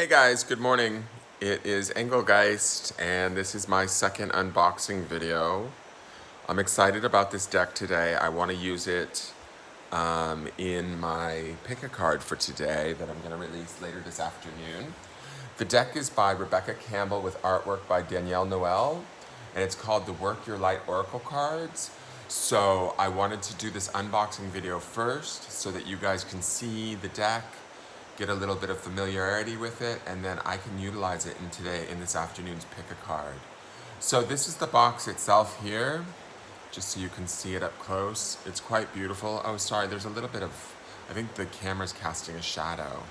Hey guys, good morning. It is Engelgeist, and this is my second unboxing video. I'm excited about this deck today. I want to use it in my pick a card for today that I'm going to release later this afternoon. The deck is by Rebecca Campbell with artwork by Danielle Noel, and it's called the Work Your Light Oracle Cards. So I wanted to do this unboxing video first so that you guys can see the deck, get a little bit of familiarity with it, and then I can utilize it in this afternoon's pick a card. So this is the box itself here, just so you can see it up close. It's quite beautiful. Oh, sorry, there's a little bit of, I think the camera's casting a shadow.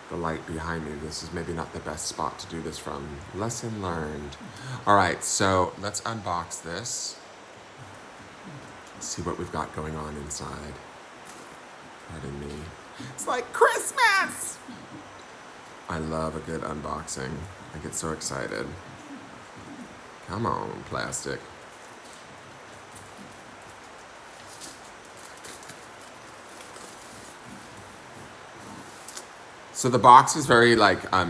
The light behind me, this is maybe not the best spot to do this from. Lesson learned. All right, so let's unbox this. See what we've got going on inside. Pardon me. It's like Christmas! I love a good unboxing. I get so excited. Come on, plastic. So the box is very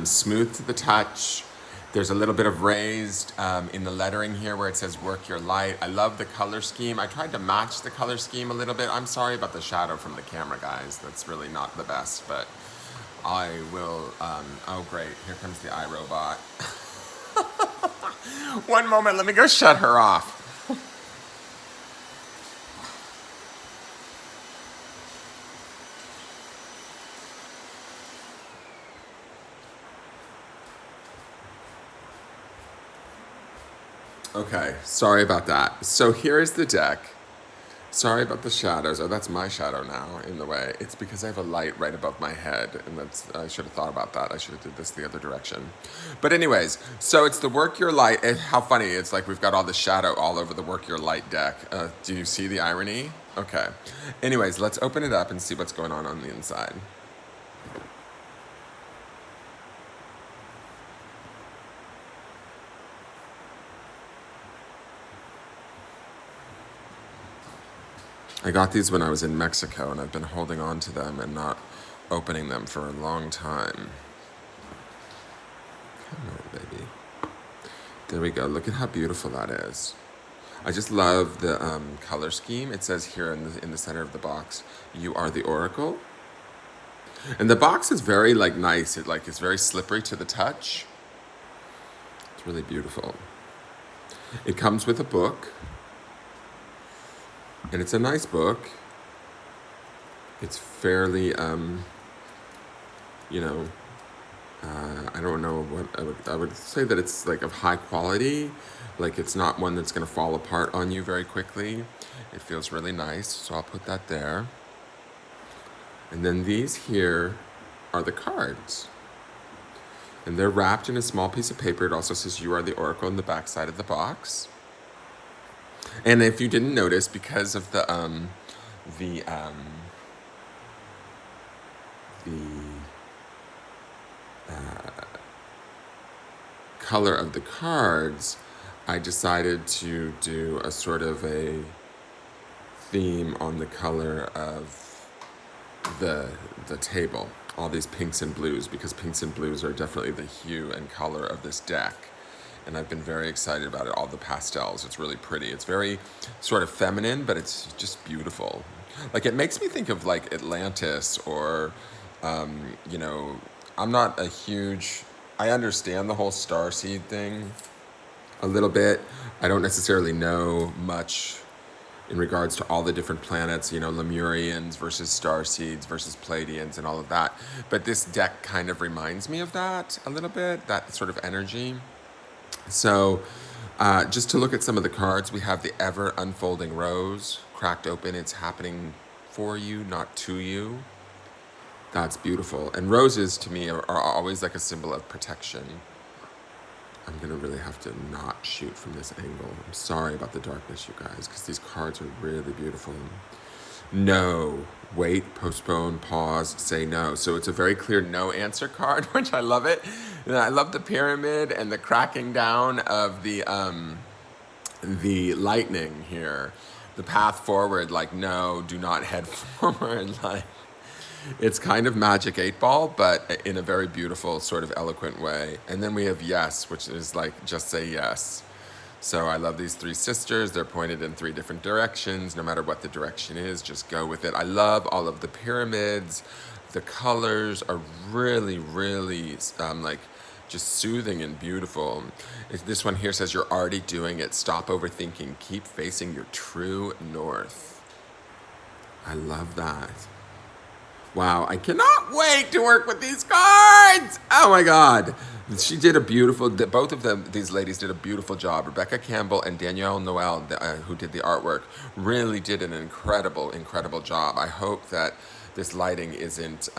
smooth to the touch. There's a little bit of raised in the lettering here where it says work your light. I love the color scheme. I tried to match the color scheme a little bit. I'm sorry about the shadow from the camera, guys. That's really not the best, but I will, oh great, here comes the iRobot. One moment, let me go shut her off. Okay, sorry about that. So here is the deck. Sorry about the shadows. Oh, that's my shadow now in the way. It's because I have a light right above my head, and I should have thought about that. I should have did this the other direction. But anyways, so it's the Work Your Light. How funny, it's like we've got all the shadow all over the Work Your Light deck. Do you see the irony? Okay. Anyways, let's open it up and see what's going on the inside. I got these when I was in Mexico, and I've been holding on to them and not opening them for a long time. Come on, baby. There we go. Look at how beautiful that is. I just love the color scheme. It says here in the center of the box, "You are the Oracle." And the box is very nice. It's very slippery to the touch. It's really beautiful. It comes with a book. And it's a nice book. It's fairly, I don't know what I would say that it's of high quality. It's not one that's going to fall apart on you very quickly. It feels really nice, so I'll put that there. And then these here are the cards. And they're wrapped in a small piece of paper. It also says "You are the Oracle" on the back side of the box. And if you didn't notice, because of the color of the cards, I decided to do a sort of a theme on the color of the table. All these pinks and blues, because pinks and blues are definitely the hue and color of this deck. And I've been very excited about it, all the pastels. It's really pretty. It's very sort of feminine, but it's just beautiful. It makes me think of Atlantis or, I'm not a huge, I understand the whole starseed thing a little bit. I don't necessarily know much in regards to all the different planets, Lemurians versus starseeds versus Pleiadians and all of that. But this deck kind of reminds me of that a little bit, that sort of energy. So just to look at some of the cards, we have the Ever Unfolding Rose, cracked open. It's happening for you, not to you. That's beautiful. And roses to me are always a symbol of protection. I'm going to really have to not shoot from this angle. I'm sorry about the darkness, you guys, because these cards are really beautiful. No, wait, postpone, pause, say no. So it's a very clear no answer card, which I love it. And I love the pyramid and the cracking down of the lightning here. The path forward, no, do not head forward. It's kind of Magic 8 Ball, but in a very beautiful, sort of eloquent way. And then we have Yes, which is like just say yes. So I love these three sisters. They're pointed in three different directions. No matter what the direction is, just go with it. I love all of the pyramids. The colors are really, really like just soothing and beautiful. This one here says, you're already doing it. Stop overthinking. Keep facing your true north. I love that. Wow, I cannot wait to work with these cards. Oh my God. She did a beautiful, both of them, these ladies did a beautiful job. Rebecca Campbell and Danielle Noel, who did the artwork, really did an incredible, incredible job. I hope that this lighting isn't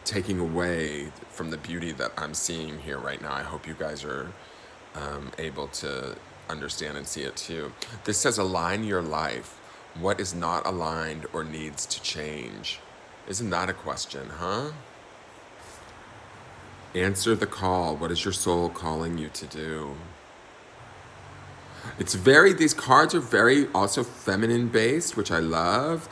taking away from the beauty that I'm seeing here right now. I hope you guys are able to understand and see it too. This says, align your life. What is not aligned or needs to change? Isn't that a question, huh? Answer the call. What is your soul calling you to do? It's very, these cards are very also feminine based, which I love.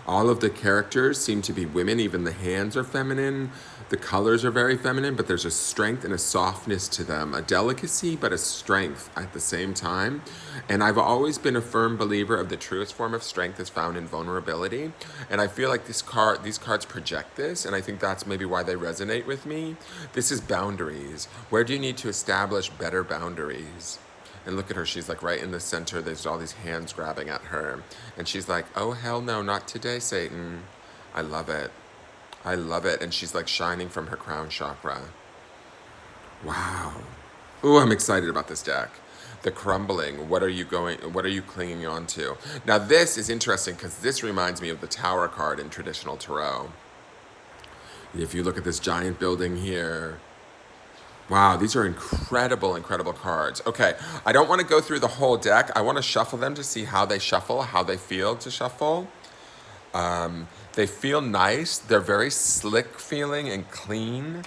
All of the characters seem to be women. Even the hands are feminine. The colors are very feminine, but there's a strength and a softness to them, a delicacy, but a strength at the same time. And I've always been a firm believer of the truest form of strength is found in vulnerability. And I feel like these cards project this, and I think that's maybe why they resonate with me. This is boundaries. Where do you need to establish better boundaries? And look at her, she's like right in the center. There's all these hands grabbing at her. And she's like, oh, hell no, not today, Satan. I love it. I love it. And she's like shining from her crown chakra. Wow. Ooh, I'm excited about this deck. The crumbling. What are you clinging on to? Now this is interesting because this reminds me of the Tower card in traditional tarot. If you look at this giant building here, wow, these are incredible, incredible cards. Okay, I don't want to go through the whole deck. I want to shuffle them to see how they shuffle, how they feel to shuffle. They feel nice. They're very slick feeling and clean.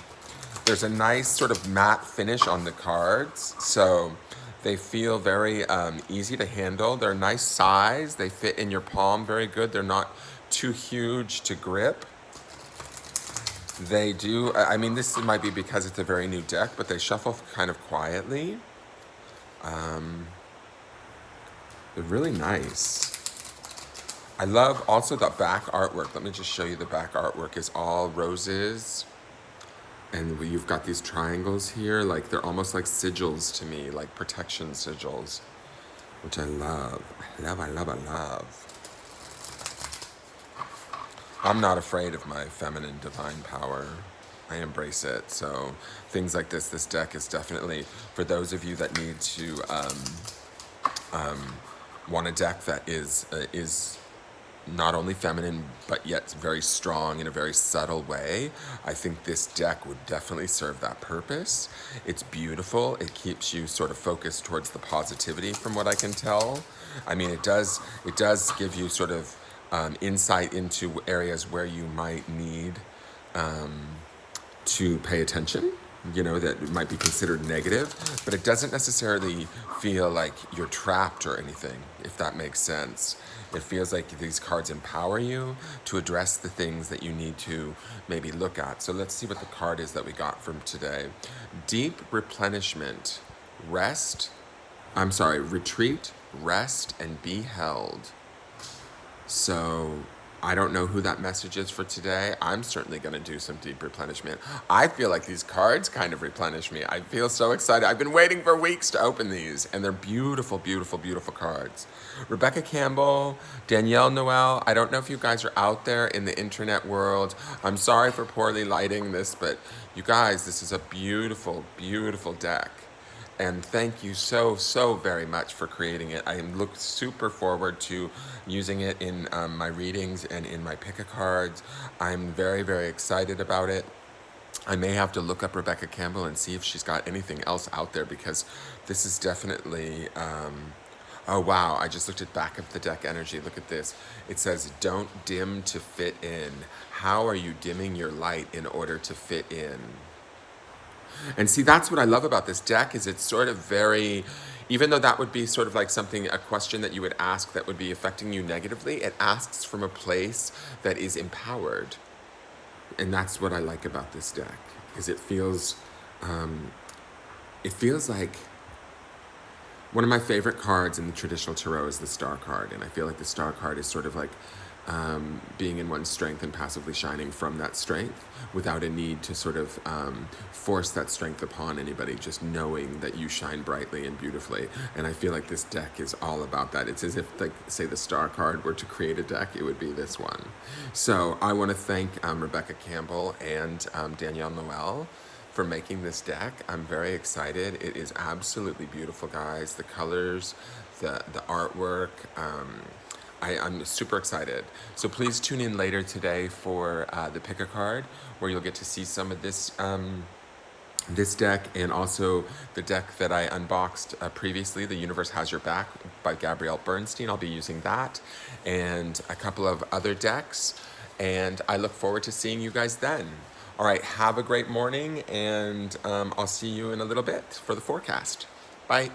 There's a nice sort of matte finish on the cards. So they feel very easy to handle. They're a nice size. They fit in your palm very good. They're not too huge to grip. They do, I mean, this might be because it's a very new deck, but they shuffle kind of quietly. They're really nice. I love also the back artwork. Let me just show you the back artwork is all roses. And you've got these triangles here, like they're almost like sigils to me, like protection sigils, which I love. I love. I'm not afraid of my feminine divine power. I embrace it. So things like this deck is definitely for those of you that need to want a deck that is not only feminine but yet very strong in a very subtle way. I think this deck would definitely serve that purpose. It's beautiful. It keeps you sort of focused towards the positivity from what I can tell. I mean, it does give you sort of insight into areas where you might need to pay attention, that might be considered negative, but it doesn't necessarily feel like you're trapped or anything, if that makes sense. It feels like these cards empower you to address the things that you need to maybe look at. So let's see what the card is that we got from today. Deep replenishment, retreat, rest, and be held. So I don't know who that message is for today. I'm certainly going to do some deep replenishment. I feel like these cards kind of replenish me. I feel so excited. I've been waiting for weeks to open these, and they're beautiful, beautiful, beautiful cards. Rebecca Campbell, Danielle Noel, I don't know if you guys are out there in the internet world. I'm sorry for poorly lighting this, but you guys, this is a beautiful, beautiful deck. And thank you so, so very much for creating it. I look super forward to using it in my readings and in my pick-a-cards. I'm very, very excited about it. I may have to look up Rebecca Campbell and see if she's got anything else out there, because this is definitely... oh, wow. I just looked at back of the deck energy. Look at this. It says, don't dim to fit in. How are you dimming your light in order to fit in? And see, that's what I love about this deck is it's sort of very, even though that would be sort of like something, a question that you would ask that would be affecting you negatively, it asks from a place that is empowered. And that's what I like about this deck, is it feels like one of my favorite cards in the traditional tarot is the Star card, and I feel like the Star card is sort of like being in one's strength and passively shining from that strength without a need to sort of force that strength upon anybody, just knowing that you shine brightly and beautifully. And I feel like this deck is all about that. It's as if, like, say the Star card were to create a deck, it would be this one. So I want to thank Rebecca Campbell and Danielle Noel for making this deck. I'm very excited. It is absolutely beautiful, guys. The colors, the artwork. I'm super excited. So please tune in later today for the pick a card, where you'll get to see some of this deck, and also the deck that I unboxed previously, The Universe Has Your Back by Gabrielle Bernstein. I'll be using that and a couple of other decks, and I look forward to seeing you guys then. All right, have a great morning, and I'll see you in a little bit for the forecast. Bye.